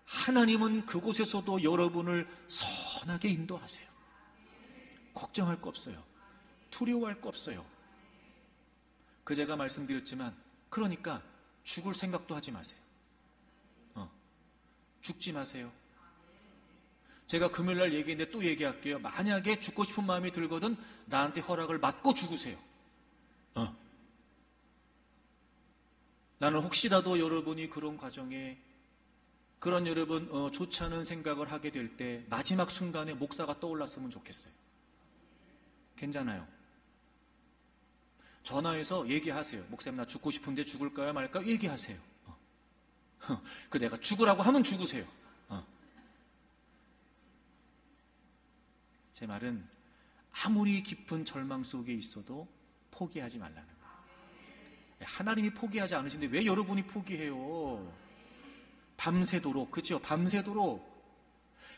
하나님은 그곳에서도 여러분을 선하게 인도하세요. 걱정할 거 없어요. 두려워할 거 없어요. 그 제가 말씀드렸지만, 그러니까 죽을 생각도 하지 마세요. 죽지 마세요. 제가 금요일날 얘기했는데 또 얘기할게요. 만약에 죽고 싶은 마음이 들거든 나한테 허락을 받고 죽으세요. 나는 혹시라도 여러분이 그런 과정에 그런 여러분 좋지 않은 생각을 하게 될 때 마지막 순간에 목사가 떠올랐으면 좋겠어요. 괜찮아요. 전화해서 얘기하세요. 목사님, 나 죽고 싶은데 죽을까요 말까요? 얘기하세요. 그 내가 죽으라고 하면 죽으세요. 제 말은 아무리 깊은 절망 속에 있어도 포기하지 말라는 거예요. 하나님이 포기하지 않으신데 왜 여러분이 포기해요? 밤새도록, 그죠? 밤새도록.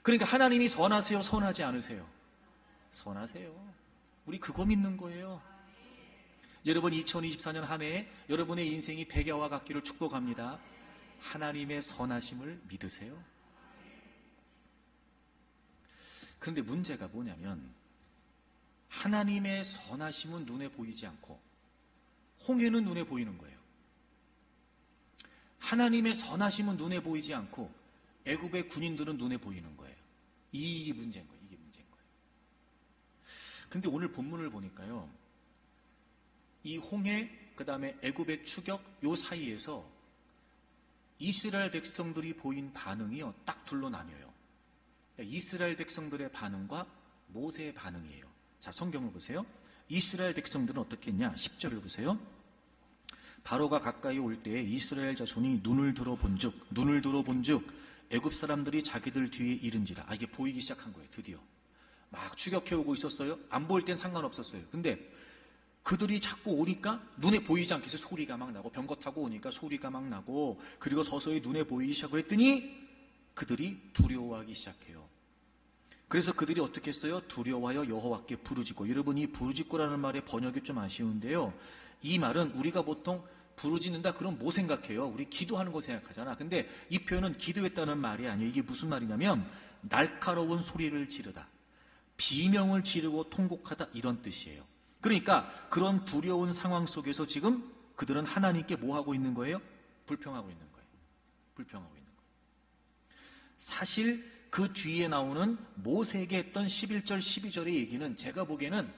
그러니까 하나님이 선하세요, 선하지 않으세요? 선하세요. 우리 그거 믿는 거예요. 여러분 2024년 한 해에 여러분의 인생이 백야와 같기를 축복합니다. 하나님의 선하심을 믿으세요. 그런데 문제가 뭐냐면 하나님의 선하심은 눈에 보이지 않고 홍해는 눈에 보이는 거예요. 하나님의 선하심은 눈에 보이지 않고 애굽의 군인들은 눈에 보이는 거예요. 이게 문제인 거예요. 이게 문제인 거예요. 근데 오늘 본문을 보니까요, 이 홍해, 그 다음에 애굽의 추격, 요 사이에서 이스라엘 백성들이 보인 반응이요, 딱 둘로 나뉘어요. 이스라엘 백성들의 반응과 모세의 반응이에요. 자, 성경을 보세요. 이스라엘 백성들은 어떻게 했냐? 10절을 보세요. 바로가 가까이 올 때에 이스라엘 자손이 눈을 들어본즉 애굽 사람들이 자기들 뒤에 이른지라. 이게 보이기 시작한 거예요. 드디어 막 추격해오고 있었어요. 안 보일 땐 상관없었어요. 근데 그들이 자꾸 오니까 눈에 보이지 않게 해서 소리가 막 나고, 병거 타고 오니까 소리가 막 나고, 그리고 서서히 눈에 보이기 시작을 했더니 그들이 두려워하기 시작해요. 그래서 그들이 어떻게 했어요? 두려워하여 여호와께 부르짖고. 여러분, 이 부르짖고라는 말의 번역이 좀 아쉬운데요, 이 말은 우리가 보통 부르짖는다 그럼 뭐 생각해요? 우리 기도하는 거 생각하잖아. 근데 이 표현은 기도했다는 말이 아니에요. 이게 무슨 말이냐면 날카로운 소리를 지르다, 비명을 지르고 통곡하다, 이런 뜻이에요. 그러니까 그런 두려운 상황 속에서 지금 그들은 하나님께 뭐 하고 있는 거예요? 불평하고 있는 거예요. 불평하고 있는 거예요. 사실 그 뒤에 나오는 모세에게 했던 11절 12절의 얘기는 제가 보기에는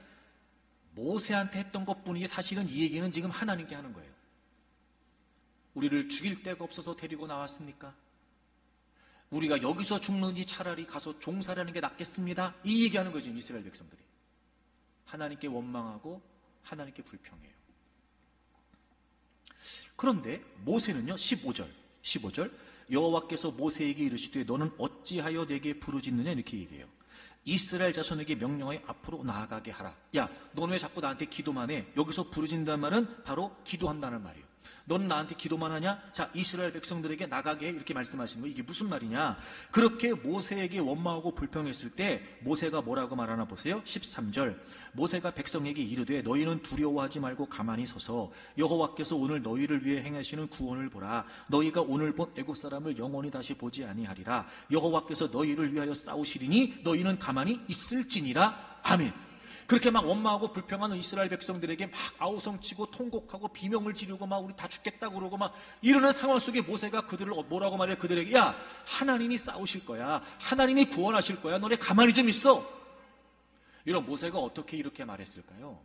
모세한테 했던 것뿐이지 사실은 이 얘기는 지금 하나님께 하는 거예요. 우리를 죽일 데가 없어서 데리고 나왔습니까? 우리가 여기서 죽는지 차라리 가서 종살이하는 게 낫겠습니다. 이 얘기하는 거죠, 이스라엘 백성들이. 하나님께 원망하고 하나님께 불평해요. 그런데 모세는요, 15절 여호와께서 모세에게 이르시되 너는 어찌하여 내게 부르짖느냐, 이렇게 얘기해요. 이스라엘 자손에게 명령하여 앞으로 나아가게 하라. 야, 너는 왜 자꾸 나한테 기도만 해? 여기서 부르짖는다는 말은 바로 기도한다는 말이에요. 너는 나한테 기도만 하냐? 자, 이스라엘 백성들에게 나가게 해. 이렇게 말씀하시는 거예요. 이게 무슨 말이냐? 그렇게 모세에게 원망하고 불평했을 때 모세가 뭐라고 말하나 보세요. 13절. 모세가 백성에게 이르되 너희는 두려워하지 말고 가만히 서서 여호와께서 오늘 너희를 위해 행하시는 구원을 보라. 너희가 오늘 본 애굽 사람을 영원히 다시 보지 아니하리라. 여호와께서 너희를 위하여 싸우시리니 너희는 가만히 있을지니라. 아멘. 그렇게 막 원망하고 불평하는 이스라엘 백성들에게 막 아우성치고 통곡하고 비명을 지르고 막 우리 다 죽겠다 그러고 막 이러는 상황 속에 모세가 그들을 뭐라고 말해? 그들에게 야, 하나님이 싸우실 거야. 하나님이 구원하실 거야. 너네 가만히 좀 있어. 이런 모세가 어떻게 이렇게 말했을까요?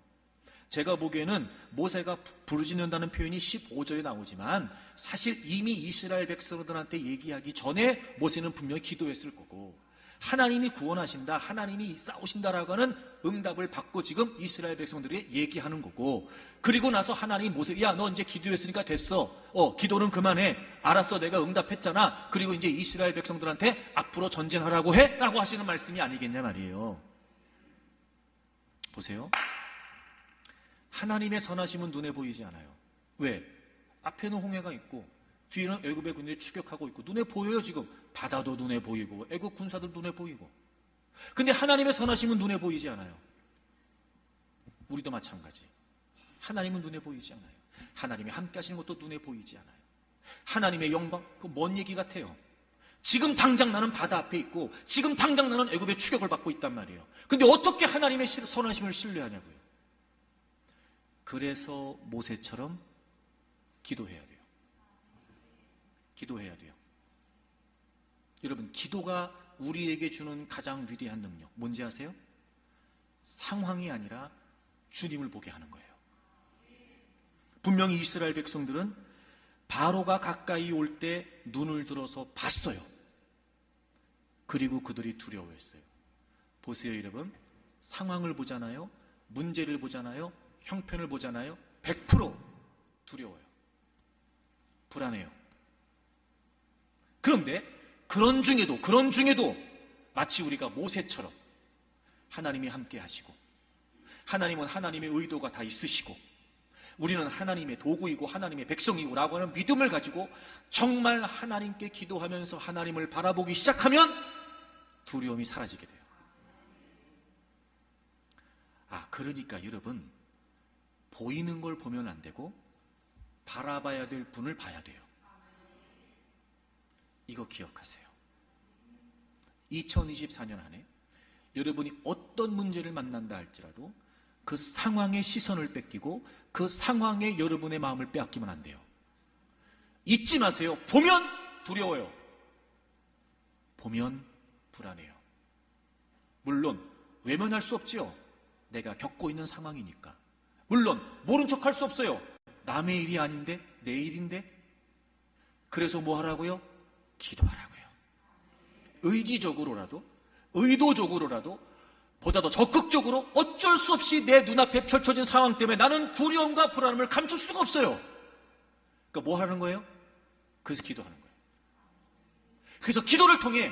제가 보기에는 모세가 부르짖는다는 표현이 15절에 나오지만 사실 이미 이스라엘 백성들한테 얘기하기 전에 모세는 분명히 기도했을 거고 하나님이 구원하신다, 하나님이 싸우신다라고 하는 응답을 받고 지금 이스라엘 백성들이 얘기하는 거고, 그리고 나서 하나님이 모세, 야, 너 이제 기도했으니까 됐어. 기도는 그만해. 알았어, 내가 응답했잖아. 그리고 이제 이스라엘 백성들한테 앞으로 전진하라고 해? 라고 하시는 말씀이 아니겠냐 말이에요. 보세요. 하나님의 선하심은 눈에 보이지 않아요. 왜? 앞에는 홍해가 있고 뒤에는 애굽의 군대를 추격하고 있고 눈에 보여요. 지금 바다도 눈에 보이고 애굽 군사들 눈에 보이고. 근데 하나님의 선하심은 눈에 보이지 않아요. 우리도 마찬가지. 하나님은 눈에 보이지 않아요. 하나님이 함께 하시는 것도 눈에 보이지 않아요. 하나님의 영광, 그 먼 얘기 같아요. 지금 당장 나는 바다 앞에 있고 지금 당장 나는 애굽의 추격을 받고 있단 말이에요. 근데 어떻게 하나님의 선하심을 신뢰하냐고요. 그래서 모세처럼 기도해야 돼요. 기도해야 돼요. 여러분, 기도가 우리에게 주는 가장 위대한 능력 뭔지 아세요? 상황이 아니라 주님을 보게 하는 거예요. 분명히 이스라엘 백성들은 바로가 가까이 올 때 눈을 들어서 봤어요. 그리고 그들이 두려워했어요. 보세요, 여러분. 상황을 보잖아요. 문제를 보잖아요. 형편을 보잖아요. 100% 두려워요. 불안해요. 그런데 그런 중에도 마치 우리가 모세처럼 하나님이 함께 하시고 하나님은 하나님의 의도가 다 있으시고 우리는 하나님의 도구이고 하나님의 백성이고 라고 하는 믿음을 가지고 정말 하나님께 기도하면서 하나님을 바라보기 시작하면 두려움이 사라지게 돼요. 그러니까 여러분, 보이는 걸 보면 안 되고 바라봐야 될 분을 봐야 돼요. 이거 기억하세요. 2024년 안에 여러분이 어떤 문제를 만난다 할지라도 그 상황의 시선을 뺏기고 그 상황에 여러분의 마음을 빼앗기면 안 돼요. 잊지 마세요. 보면 두려워요. 보면 불안해요. 물론 외면할 수 없지요. 내가 겪고 있는 상황이니까. 물론 모른 척 할 수 없어요. 남의 일이 아닌데 내 일인데. 그래서 뭐 하라고요? 기도하라고요. 의지적으로라도 의도적으로라도 보다 더 적극적으로 어쩔 수 없이 내 눈앞에 펼쳐진 상황 때문에 나는 두려움과 불안함을 감출 수가 없어요. 그러니까 뭐 하는 거예요? 그래서 기도하는 거예요. 그래서 기도를 통해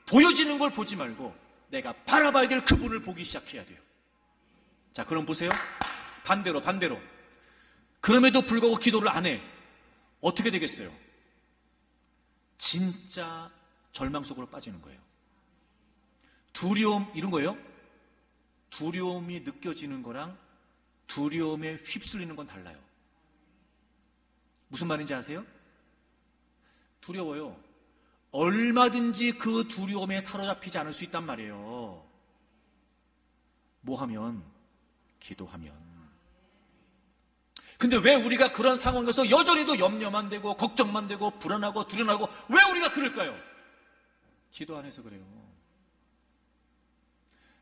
보여지는 걸 보지 말고 내가 바라봐야 될 그분을 보기 시작해야 돼요. 자, 그럼 보세요. 반대로 그럼에도 불구하고 기도를 안 해. 어떻게 되겠어요? 진짜 절망 속으로 빠지는 거예요. 두려움, 이런 거예요. 두려움이 느껴지는 거랑 두려움에 휩쓸리는 건 달라요. 무슨 말인지 아세요? 두려워요. 얼마든지 그 두려움에 사로잡히지 않을 수 있단 말이에요. 뭐 하면? 기도하면. 근데 왜 우리가 그런 상황에서 여전히도 염려만 되고 걱정만 되고 불안하고 두려워하고 왜 우리가 그럴까요? 기도 안 해서 그래요.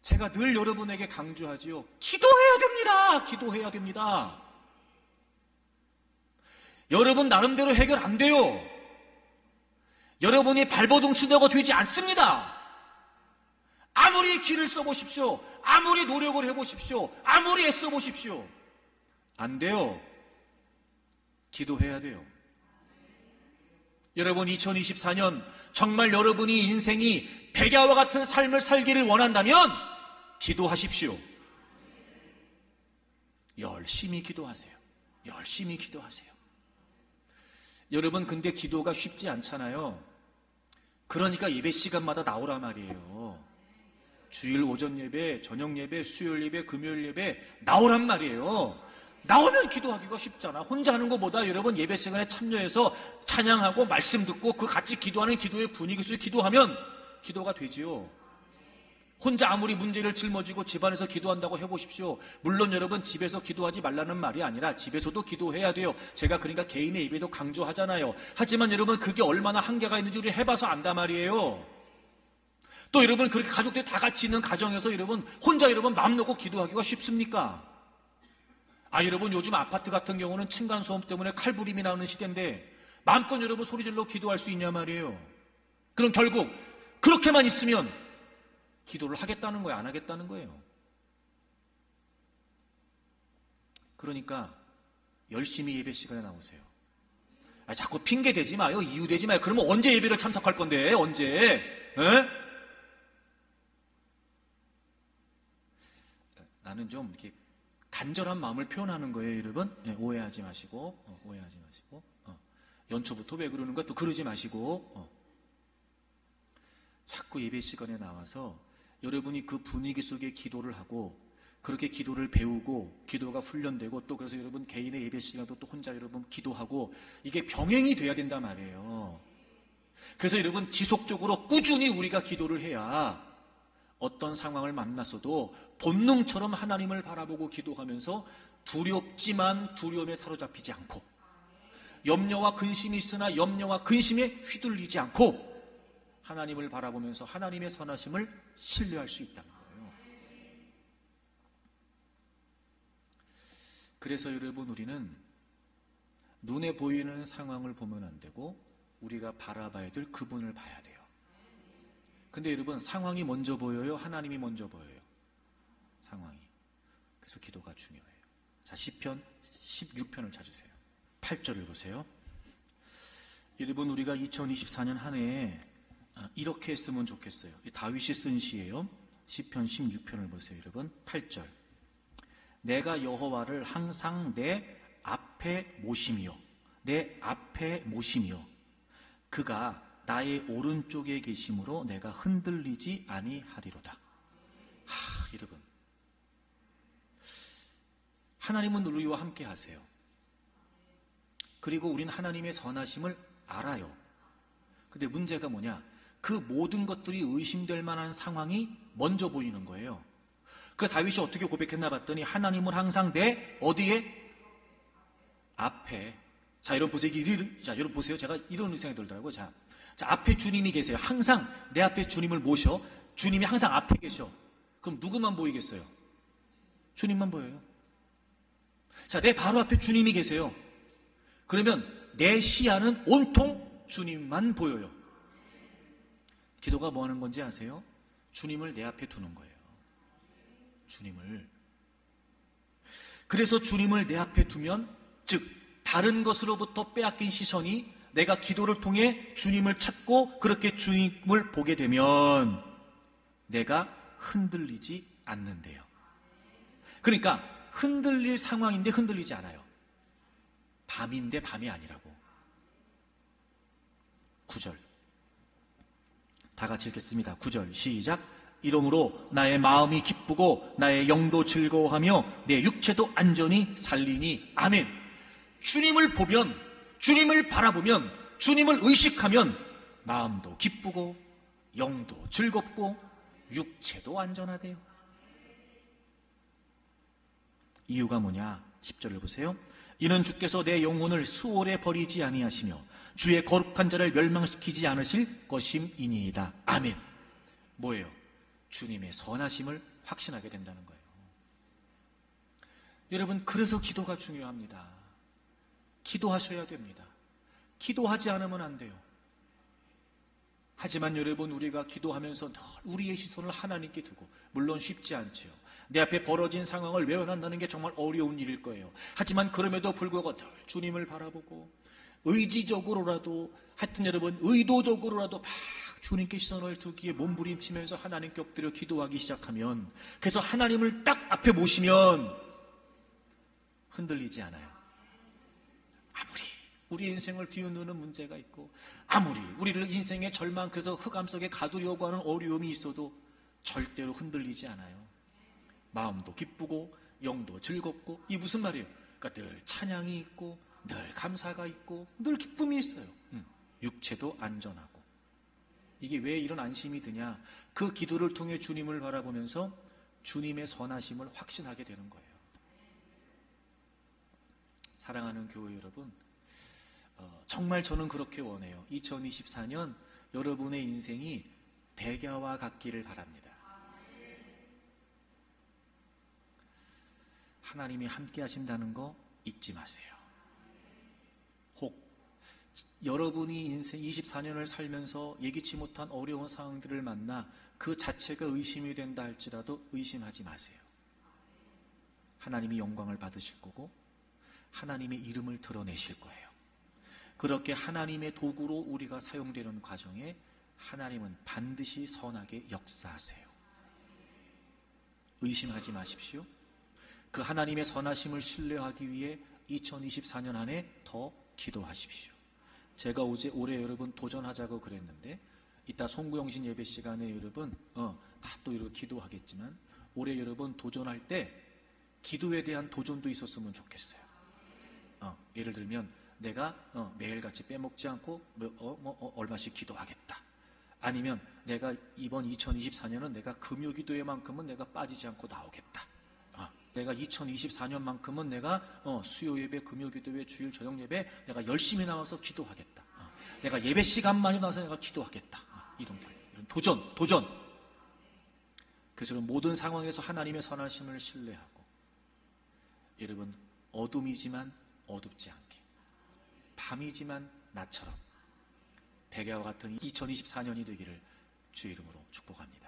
제가 늘 여러분에게 강조하지요. 기도해야 됩니다. 기도해야 됩니다. 여러분 나름대로 해결 안 돼요. 여러분이 발버둥 친다고 되지 않습니다. 아무리 길을 써보십시오. 아무리 노력을 해보십시오. 아무리 애써보십시오. 안 돼요. 기도해야 돼요. 여러분 2024년 정말 여러분이 인생이 백야와 같은 삶을 살기를 원한다면 기도하십시오. 열심히 기도하세요. 열심히 기도하세요. 여러분, 근데 기도가 쉽지 않잖아요. 그러니까 예배 시간마다 나오란 말이에요. 주일 오전 예배, 저녁 예배, 수요일 예배, 금요일 예배 나오란 말이에요. 나오면 기도하기가 쉽잖아. 혼자 하는 것보다 여러분 예배 시간에 참여해서 찬양하고 말씀 듣고 그 같이 기도하는 기도의 분위기 속에 기도하면 기도가 되지요. 혼자 아무리 문제를 짊어지고 집안에서 기도한다고 해보십시오. 물론 여러분 집에서 기도하지 말라는 말이 아니라 집에서도 기도해야 돼요. 제가 그러니까 개인의 예배도 강조하잖아요. 하지만 여러분 그게 얼마나 한계가 있는지 우리 해봐서 안단 말이에요. 또 여러분 그렇게 가족들 다 같이 있는 가정에서 여러분 혼자 여러분 마음 놓고 기도하기가 쉽습니까? 여러분 요즘 아파트 같은 경우는 층간소음 때문에 칼부림이 나오는 시대인데 마음껏 여러분 소리질러 기도할 수 있냐 말이에요. 그럼 결국 그렇게만 있으면 기도를 하겠다는 거예요? 안 하겠다는 거예요? 그러니까 열심히 예배 시간에 나오세요. 자꾸 핑계 대지 마요. 이유 대지 마요. 그러면 언제 예배를 참석할 건데? 언제? 에? 나는 좀 이렇게 간절한 마음을 표현하는 거예요, 여러분. 오해하지 마시고, 오해하지 마시고. 연초부터 왜 그러는 거야? 또 그러지 마시고. 자꾸 예배 시간에 나와서 여러분이 그 분위기 속에 기도를 하고 그렇게 기도를 배우고 기도가 훈련되고 또 그래서 여러분 개인의 예배 시간도 또 혼자 여러분 기도하고 이게 병행이 돼야 된단 말이에요. 그래서 여러분 지속적으로 꾸준히 우리가 기도를 해야 어떤 상황을 만났어도 본능처럼 하나님을 바라보고 기도하면서 두렵지만 두려움에 사로잡히지 않고 염려와 근심이 있으나 염려와 근심에 휘둘리지 않고 하나님을 바라보면서 하나님의 선하심을 신뢰할 수 있다는 거예요. 그래서 여러분 우리는 눈에 보이는 상황을 보면 안 되고 우리가 바라봐야 될 그분을 봐야 돼요. 근데 여러분 상황이 먼저 보여요? 하나님이 먼저 보여요? 상황이. 그래서 기도가 중요해요. 자, 시편 16편을 찾으세요. 8절을 보세요. 여러분 우리가 2024년 한 해에 이렇게 했으면 좋겠어요. 다윗이 쓴 시예요. 시편 16편을 보세요. 여러분 8절. 내가 여호와를 항상 내 앞에 모시며 내 앞에 모시며 그가 나의 오른쪽에 계심으로 내가 흔들리지 아니하리로다. 여러분 하나님은 우리와 함께 하세요. 그리고 우린 하나님의 선하심을 알아요. 근데 문제가 뭐냐? 그 모든 것들이 의심될 만한 상황이 먼저 보이는 거예요. 그 다윗이 어떻게 고백했나 봤더니 하나님을 항상 내 어디에? 앞에. 자, 여러분 보세요. 여러분 보세요. 제가 이런 생각이 들더라고요. 자, 앞에 주님이 계세요. 항상 내 앞에 주님을 모셔. 주님이 항상 앞에 계셔. 그럼 누구만 보이겠어요? 주님만 보여요. 자, 내 바로 앞에 주님이 계세요. 그러면 내 시야는 온통 주님만 보여요. 기도가 뭐 하는 건지 아세요? 주님을 내 앞에 두는 거예요. 주님을. 그래서 주님을 내 앞에 두면, 즉 다른 것으로부터 빼앗긴 시선이 내가 기도를 통해 주님을 찾고 그렇게 주님을 보게 되면 내가 흔들리지 않는데요. 그러니까 흔들릴 상황인데 흔들리지 않아요. 밤인데 밤이 아니라고. 9절 다 같이 읽겠습니다. 9절 시작. 이러므로 나의 마음이 기쁘고 나의 영도 즐거워하며 내 육체도 안전히 살리니. 아멘. 주님을 보면, 주님을 바라보면, 주님을 의식하면 마음도 기쁘고 영도 즐겁고 육체도 안전하대요. 이유가 뭐냐? 10절을 보세요. 이는 주께서 내 영혼을 수월에 버리지 아니하시며 주의 거룩한 자를 멸망시키지 않으실 것임이니이다. 아멘. 뭐예요? 주님의 선하심을 확신하게 된다는 거예요. 여러분, 그래서 기도가 중요합니다. 기도하셔야 됩니다. 기도하지 않으면 안 돼요. 하지만 여러분, 우리가 기도하면서 늘 우리의 시선을 하나님께 두고, 물론 쉽지 않지요. 내 앞에 벌어진 상황을 외면한다는 게 정말 어려운 일일 거예요. 하지만 그럼에도 불구하고 늘 주님을 바라보고 의지적으로라도, 하여튼 여러분 의도적으로라도 막 주님께 시선을 두기에 몸부림치면서 하나님께 엎드려 기도하기 시작하면, 그래서 하나님을 딱 앞에 모시면 흔들리지 않아요. 아무리 우리 인생을 뒤흔드는 문제가 있고, 아무리 우리를 인생의 절망, 그래서 흑암 속에 가두려고 하는 어려움이 있어도 절대로 흔들리지 않아요. 마음도 기쁘고 영도 즐겁고, 이 무슨 말이에요? 그러니까 늘 찬양이 있고 늘 감사가 있고 늘 기쁨이 있어요. 육체도 안전하고. 이게 왜 이런 안심이 드냐? 그 기도를 통해 주님을 바라보면서 주님의 선하심을 확신하게 되는 거예요. 사랑하는 교회 여러분, 정말 저는 그렇게 원해요. 2024년 여러분의 인생이 백야와 같기를 바랍니다. 하나님이 함께 하신다는 거 잊지 마세요. 혹 여러분이 인생 24년을 살면서 예기치 못한 어려운 상황들을 만나 그 자체가 의심이 된다 할지라도 의심하지 마세요. 하나님이 영광을 받으실 거고 하나님의 이름을 드러내실 거예요. 그렇게 하나님의 도구로 우리가 사용되는 과정에 하나님은 반드시 선하게 역사하세요. 의심하지 마십시오. 그 하나님의 선하심을 신뢰하기 위해 2024년 안에 더 기도하십시오. 제가 올해 여러분 도전하자고 그랬는데, 이따 송구영신 예배 시간에 여러분 다 또 이렇게 기도하겠지만, 올해 여러분 도전할 때 기도에 대한 도전도 있었으면 좋겠어요. 예를 들면 내가 매일같이 빼먹지 않고 얼마씩 기도하겠다. 아니면 내가 이번 2024년은 내가 금요기도회만큼은 내가 빠지지 않고 나오겠다. 내가 2024년만큼은 내가 수요 예배, 금요기도회, 주일 저녁 예배 내가 열심히 나와서 기도하겠다. 내가 예배 시간만이 나와서 내가 기도하겠다. 이런 도전. 그래서 모든 상황에서 하나님의 선하심을 신뢰하고, 여러분 어둠이지만 어둡지 않게, 밤이지만 낮처럼 백야와 같은 2024년이 되기를 주의 이름으로 축복합니다.